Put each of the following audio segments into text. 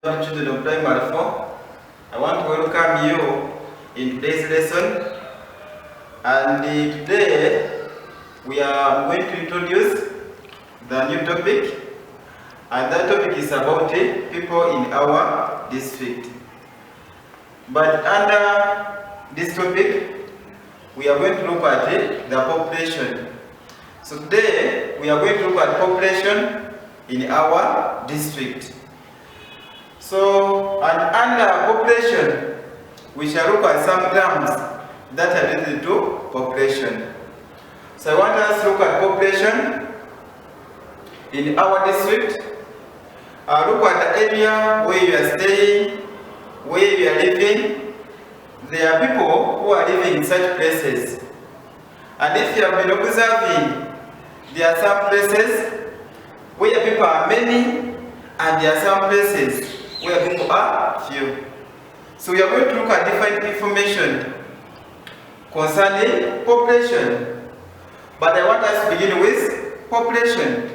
Children of Primary 4. I want to welcome you in today's lesson. And today we are going to introduce the new topic. And that topic is about people in our district. But under this topic, we are going to look at the population. So today we are going to look at population in our district. So, and under population, we shall look at some terms that are related to population. So I want us to look at population in our district. Look at the area where you are staying, where you are living. There are people who are living in such places. And if you have been observing, there are some places where people are many, and there are some places where people are few. So we are going to look at different information concerning population. But I want us to begin with population.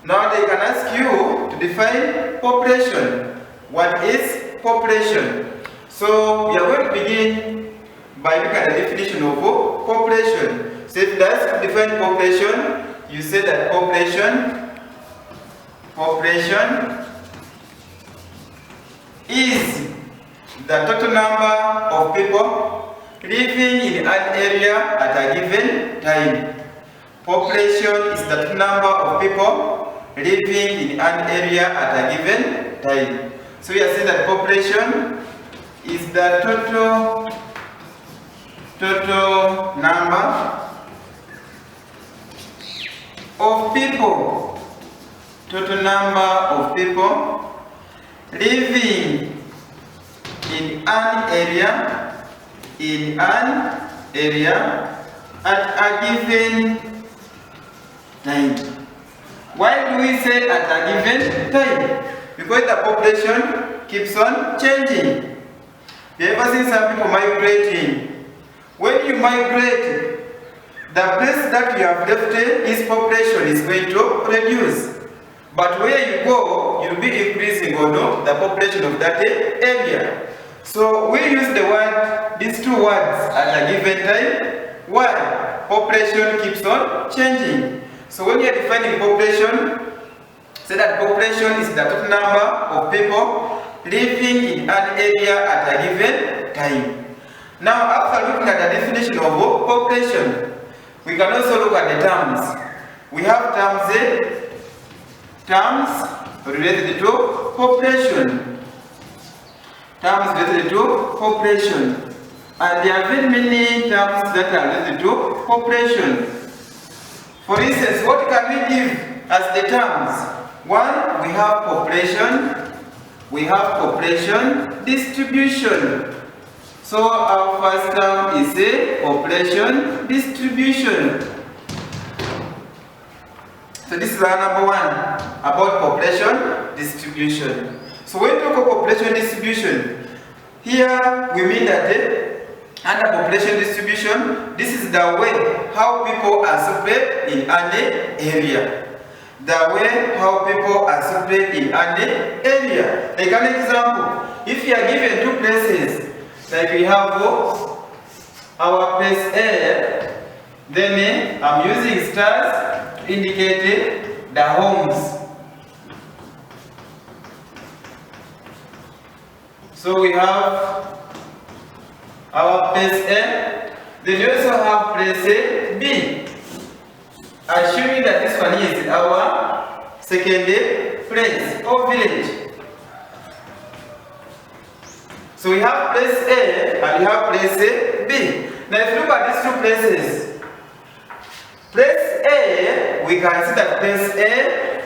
Now they can ask you to define population. What is population? So we are going to begin by looking at the definition of population. So if that's define population, you say that population is the total number of people living in an area at a given time. Population is the total number of people living in an area at a given time. So we are saying that population is the total number of people, living in an area at a given time. Why do we say at a given time? Because the population keeps on changing. You ever seen some people migrating? When you migrate, the place that you have left, its population is going to reduce. But where you go, you'll be increasing the population of that area. So we use these two words at a given time. Why? Population keeps on changing. So when you are defining population, say that population is the total number of people living in an area at a given time. Now, after looking at the definition of population, we can also look at the terms. We have terms related to population. And there are very many terms that are related to population. For instance, what can we give as the terms? One, we have population distribution. So our first term is a population distribution. So this is our number one about population distribution. So when we talk about population distribution, here we mean that under population distribution, this is the way how people are spread in an area. Like an example, if you are given two places, like we have our place A, then I'm using stars to indicate the homes. So we have our place A, then we also have place B. Assuming that this one is our second place or village. So we have place A and we have place B. Now if you look at these two places, place A, we can see that place A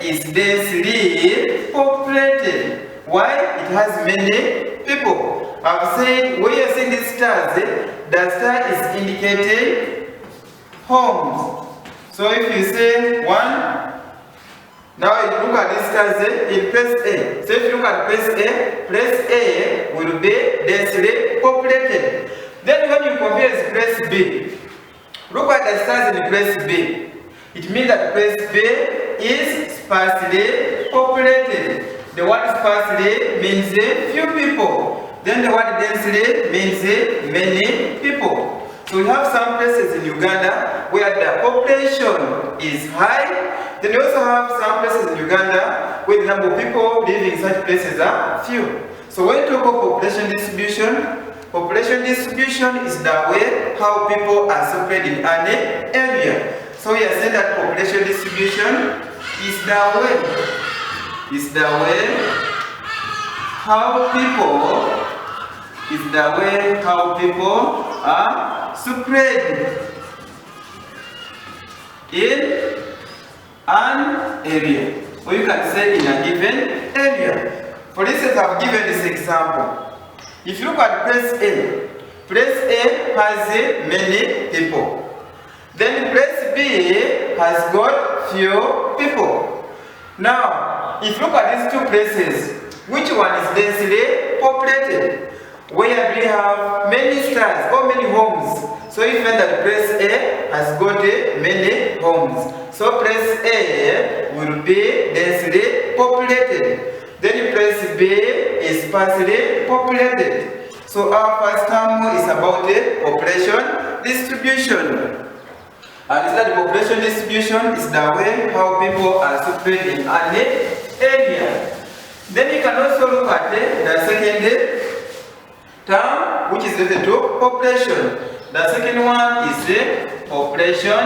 is densely populated. Why? It has many people. I've said when you're seeing these stars, the star is indicating homes. So if you say 1, now you look at these stars in place A. So if you look at place A will be densely populated. Then when you compare place B, look at the stars in place B. It means that place B is sparsely populated. The word sparsely means few people. Then the word densely means many people. So we have some places in Uganda where the population is high. Then we also have some places in Uganda where the number of people living in such places are few. So when we talk about population distribution is the way how people are spread in an area. So we are saying that population distribution is the way how people are spread in an area, or you can say in a given area. For instance, I've given this example. If you look at place A has many people. Then place B has got few people. Now, if you look at these two places, which one is densely populated? Where we have many stars or many homes. So you find that place A has got many homes. So place A will be densely populated. Then place B is sparsely populated. So our first term is about population distribution. And that population distribution is the way how people are spread in an area. Then you can also look at the second term, which is related to population. The second one is population.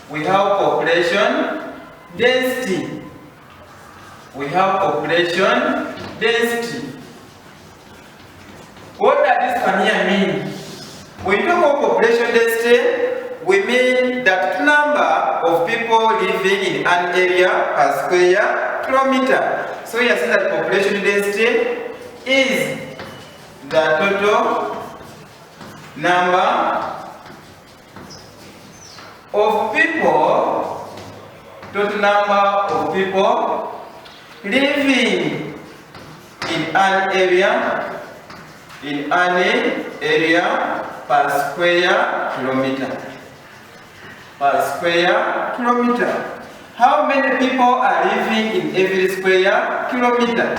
We have population density. What does this one here mean? When you talk about population density, we mean that number of people living in an area per square kilometer. So you see that population density is the total number of people living in an area per square kilometer. How many people are living in every square kilometer?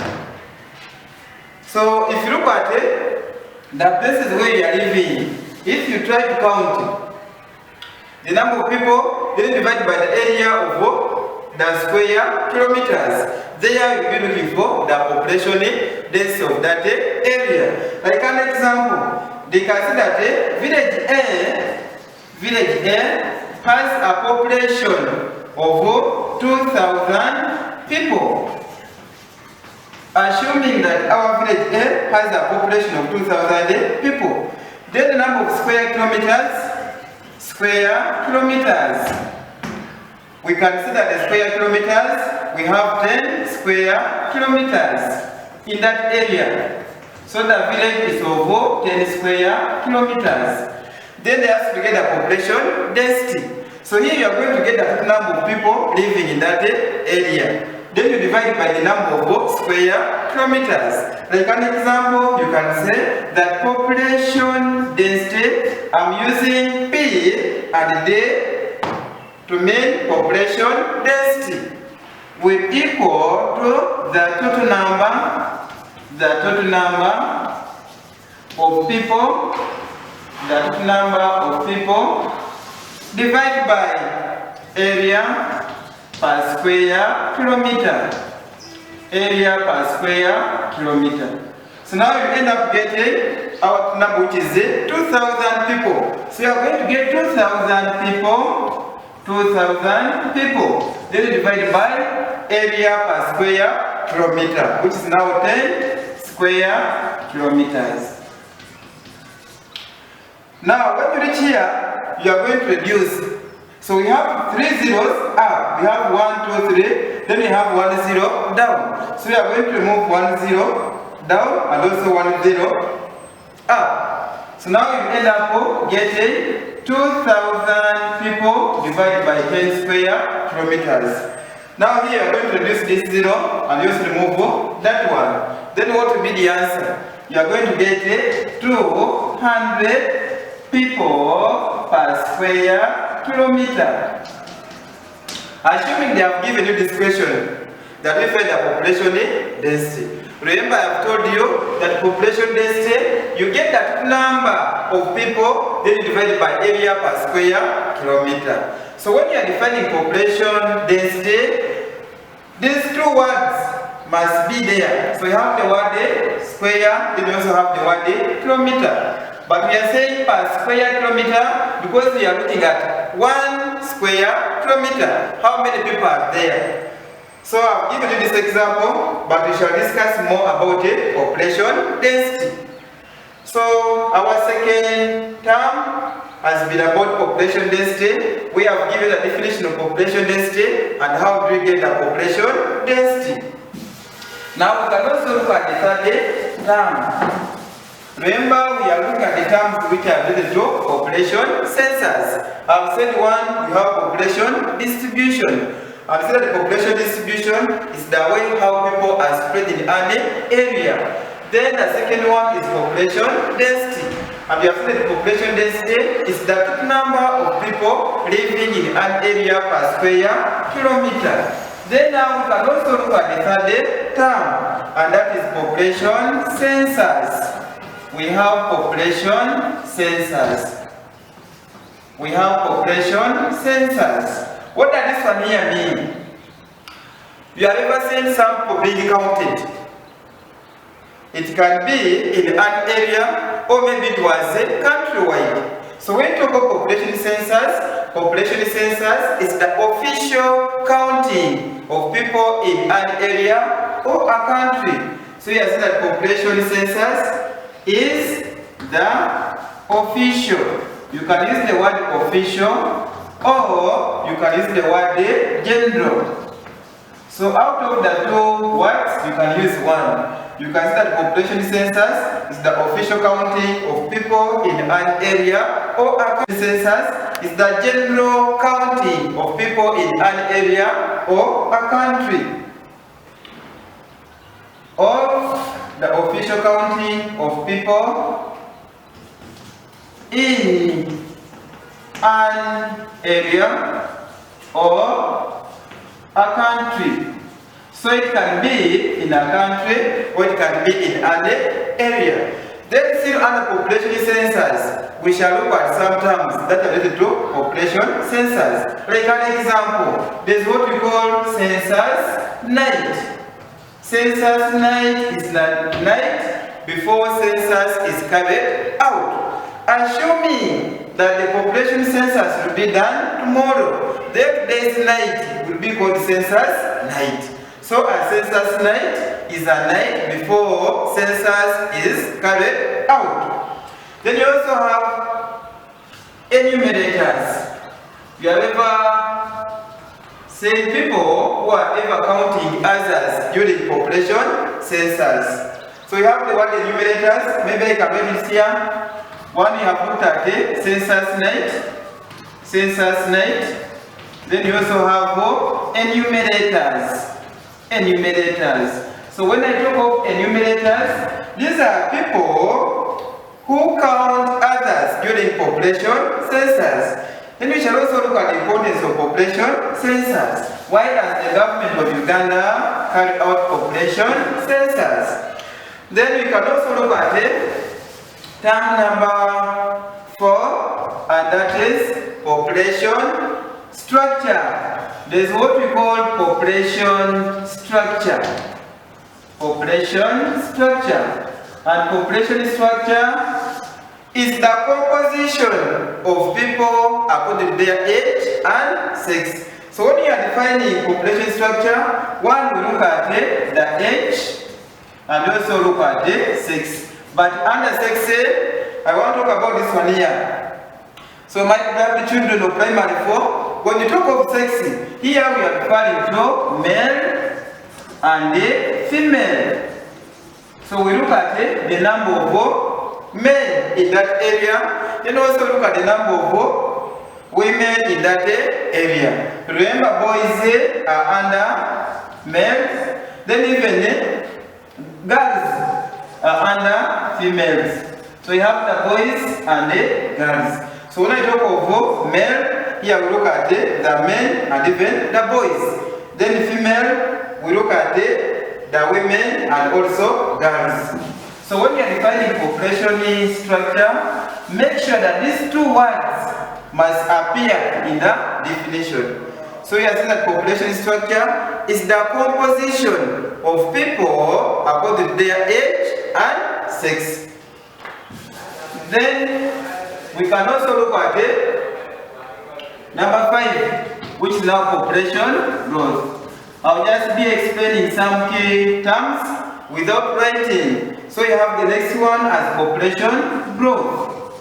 So if you look at the places where you are living, if you try to count the number of people, then divide by the area of the square kilometers. There you will be looking for the population density of that area. Like an example, they can see that village A has a population of 2,000 people. Assuming that our village A has a population of 2,000 people, then the number of square kilometers. We can see that the square kilometers, we have 10 square kilometers in that area. So the village is over 10 square kilometers. Then they have to get the population density. So here you are going to get the number of people living in that area. Then you divide by the number of square kilometers. Like an example, you can say that population density, I'm using P and D to mean population density, will equal to the total number of people, divided by area per square kilometer. So now you end up getting our number, which is 2,000 people. So you are going to get 2,000 people. Then you divide by area per square kilometer, which is now 10 square kilometers. Now when you reach here, you are going to reduce. So we have 3 zeros up. We have 1, 2, 3. Then we have 1 0 down. So we are going to remove 1 0 down and also 1 0 up. So now you end up getting 2,000 people divided by 10 square kilometers. Now here you are going to reduce this 0 and just remove that one. Then what will be the answer? You are going to get 200 people per square kilometer. Assuming they have given you this question, that we find the population density. Remember, I have told you that population density, you get that number of people, then you divide it by area per square kilometer. So when you are defining population density, these two words must be there. So you have the word square, then you also have the word kilometer. But we are saying per square kilometer because we are looking at 1 square kilometer. How many people are there? So I've given you this example, but we shall discuss more about it, population density. So our second term has been about population density. We have given a definition of population density and how do we get the population density. Now we can also look at the third term. Remember, we are looking at the terms which are related to population census. I've said one, we have population distribution. I've said that the population distribution is the way how people are spread in an area. Then the second one is population density. And we have said that the population density is the total number of people living in an area per square kilometer. Then now we can also look at the third term, and that is population census. We have population census. We have population census. What does this one here mean? You have ever seen some people being counted? It can be in an area or maybe it was countrywide. So when you talk about population census is the official counting of people in an area or a country. So you have seen that population census is the official. You can use the word official or you can use the word general. So out of the two words, you can use one. You can say that population census is the official counting of people in an area, or a country census is the general counting of people in an area or a country. Or the official counting of people in an area or a country. So it can be in a country or it can be in an area. Then still under population census, we shall look at some terms that are related to population census. Like an example, there is what we call census night. Census night is the night before census is carried out. Assuming that the population census will be done tomorrow, that day's night will be called census night. So a census night is a night before census is carried out. Then you also have enumerators. You have ever seen people who are ever counting others during population census. So you have the word enumerators. Maybe I can make it here. One you have looked at the census night. Census night. Then you also have enumerators. Enumerators. So when I talk of enumerators, these are people who count others during population census. Then we shall also look at the importance of population census. Why does the government of Uganda carry out population census? Then we can also look at term number 4, and that is population structure. There is what we call population structure. Population structure. And population structure is the composition of people according to their age and sex. So when you are defining population structure, one will look at the age and also look at the sex. But under sex, I want to talk about this one here. So my beloved children of primary 4, when you talk of sex, here we are referring to male and female. So we look at the number of men in that area, then also look at the number of women in that area. Remember, boys are under males, then even girls are under females. So you have the boys and the girls. So when I talk of male, here we look at the men and even the boys. Then female, we look at the women and also girls. So when you are defining population structure, make sure that these two words must appear in the definition. So you are saying that population structure is the composition of people according to their age and sex. Then we can also look at number 5, which is now population growth. I'll just be explaining some key terms without writing. So you have the next one as population growth.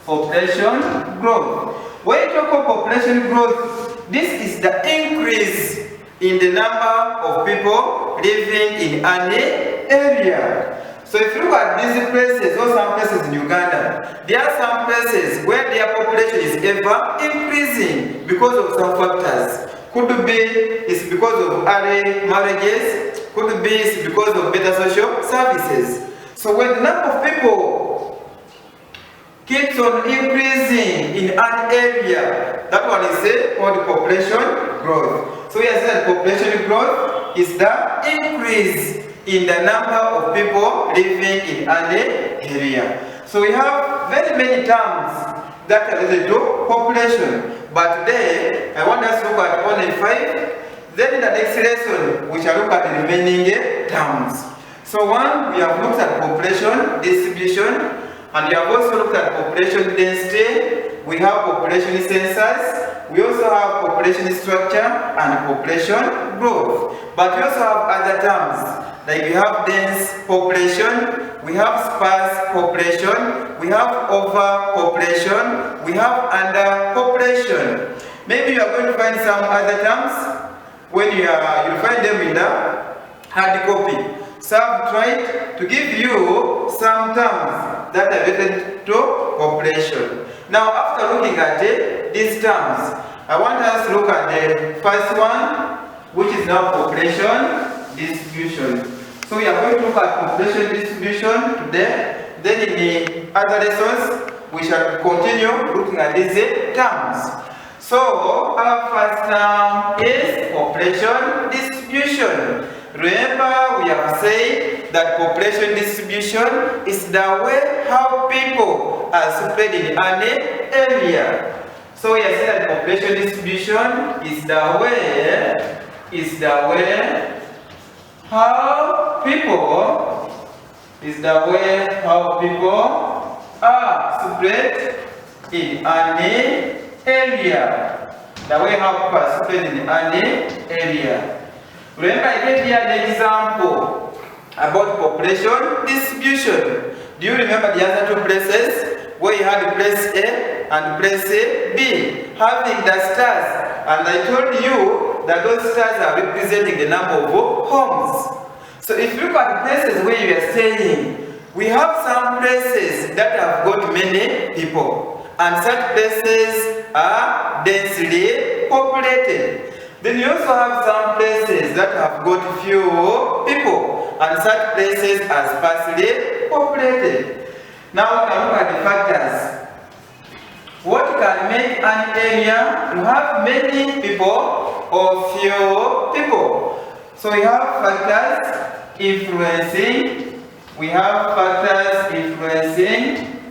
Population growth. When you talk about population growth, this is the increase in the number of people living in an area. So if you look at these places, or some places in Uganda, there are some places where their population is ever increasing because of some factors. Could be it's because of early marriages, could be it's because of better social services. So when the number of people keeps on increasing in an area, that one is called population growth. So yes, that population growth is the increase in the number of people living in an area. So we have very many terms that are related to population. But today, I want us to look at only 5. Then in the next lesson, we shall look at the remaining terms. So one, we have looked at population distribution, and we have also looked at population density. We have population census. We also have population structure and population growth. But we also have other terms, like we have dense population, we have sparse population, we have overpopulation, we have underpopulation. Maybe you are going to find some other terms when you'll find them in the hard copy. So I've tried to give you some terms that are related to population. Now, after looking at these terms, I want us to look at the first one, which is now population distribution. So we are going to look at population distribution today. Then in the other lessons, we shall continue looking at these terms. So our first term is population distribution. Remember, we have said that population distribution is the way how people are spread in an area. So we have said that population distribution is the way how people are spread in an area. The way how people are spread in an area. Remember, I gave here the example about population distribution. Do you remember the other two places where you had place A and place B having the stars? And I told you that those stars are representing the number of homes. So if you look at the places where you are staying, we have some places that have got many people, and such places are densely populated. Then you also have some places that have got few people, and such places are sparsely populated. Now we can look at the factors. What can make an area to have many people or few people? So we have factors influencing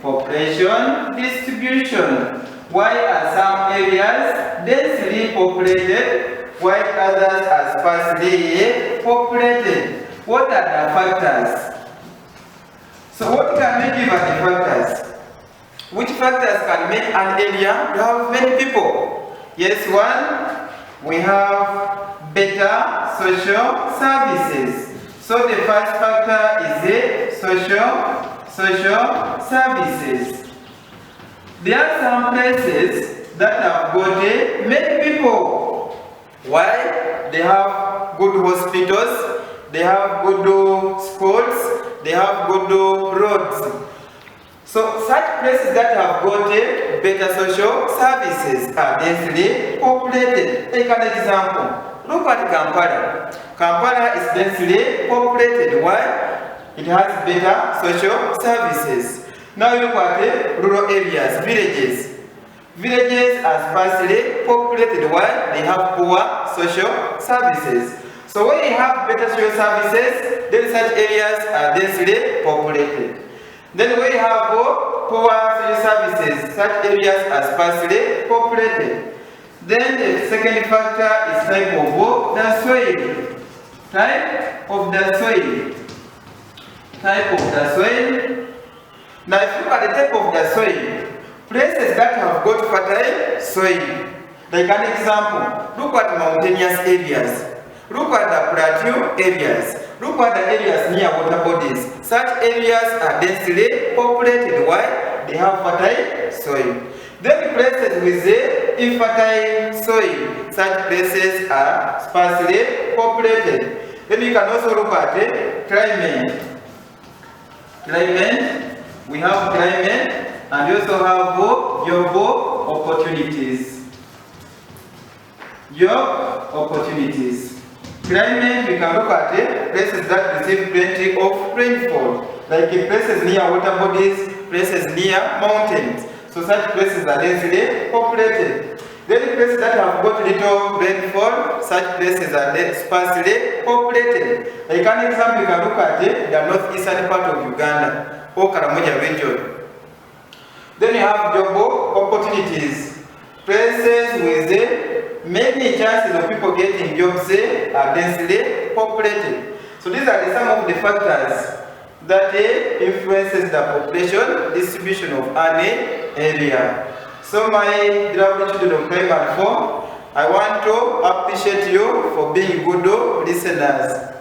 population distribution. Why are some areas densely populated while others are sparsely populated? What are the factors? So what can we give as the factors? Which factors can make an area to have many people? Yes, one, we have better social services. So the first factor is social services. There are some places that have got many people. Why? They have good hospitals, they have good schools, they have good roads. So such places that have got better social services are densely populated. Take an example. Look at Kampala. Kampala is densely populated. Why? It has better social services. Now you look at rural areas, villages. Villages are sparsely populated. Why? They have poor social services. So So when you have better social services, then such areas are densely populated. Then when you have poor social services, such areas are sparsely populated. Then the second factor is type of the soil. Type of the soil. Type of the soil. Now if you look at the type of the soil, places that have got fertile soil, like an example, look at mountainous areas, look at the plateau areas, look at the areas near water bodies. Such areas are densely populated. Why? They have fertile soil. Then places with the infertile soil, such places are sparsely populated. Then you can also look at the climate. Climate, we have climate, and we also have job opportunities. Job opportunities. Climate, we can look at the places that receive plenty of rainfall, like places near water bodies, places near mountains. So such places are densely populated. Then places that have got little rainfall, such places are sparsely populated. Like an example, you can look at the northeastern part of Uganda, or Karamoja region. Then you have job opportunities. Places with many chances of people getting jobs are densely populated. So these are some of the factors that influences the population distribution of an area. So my dear children of primary 4, I want to appreciate you for being good listeners.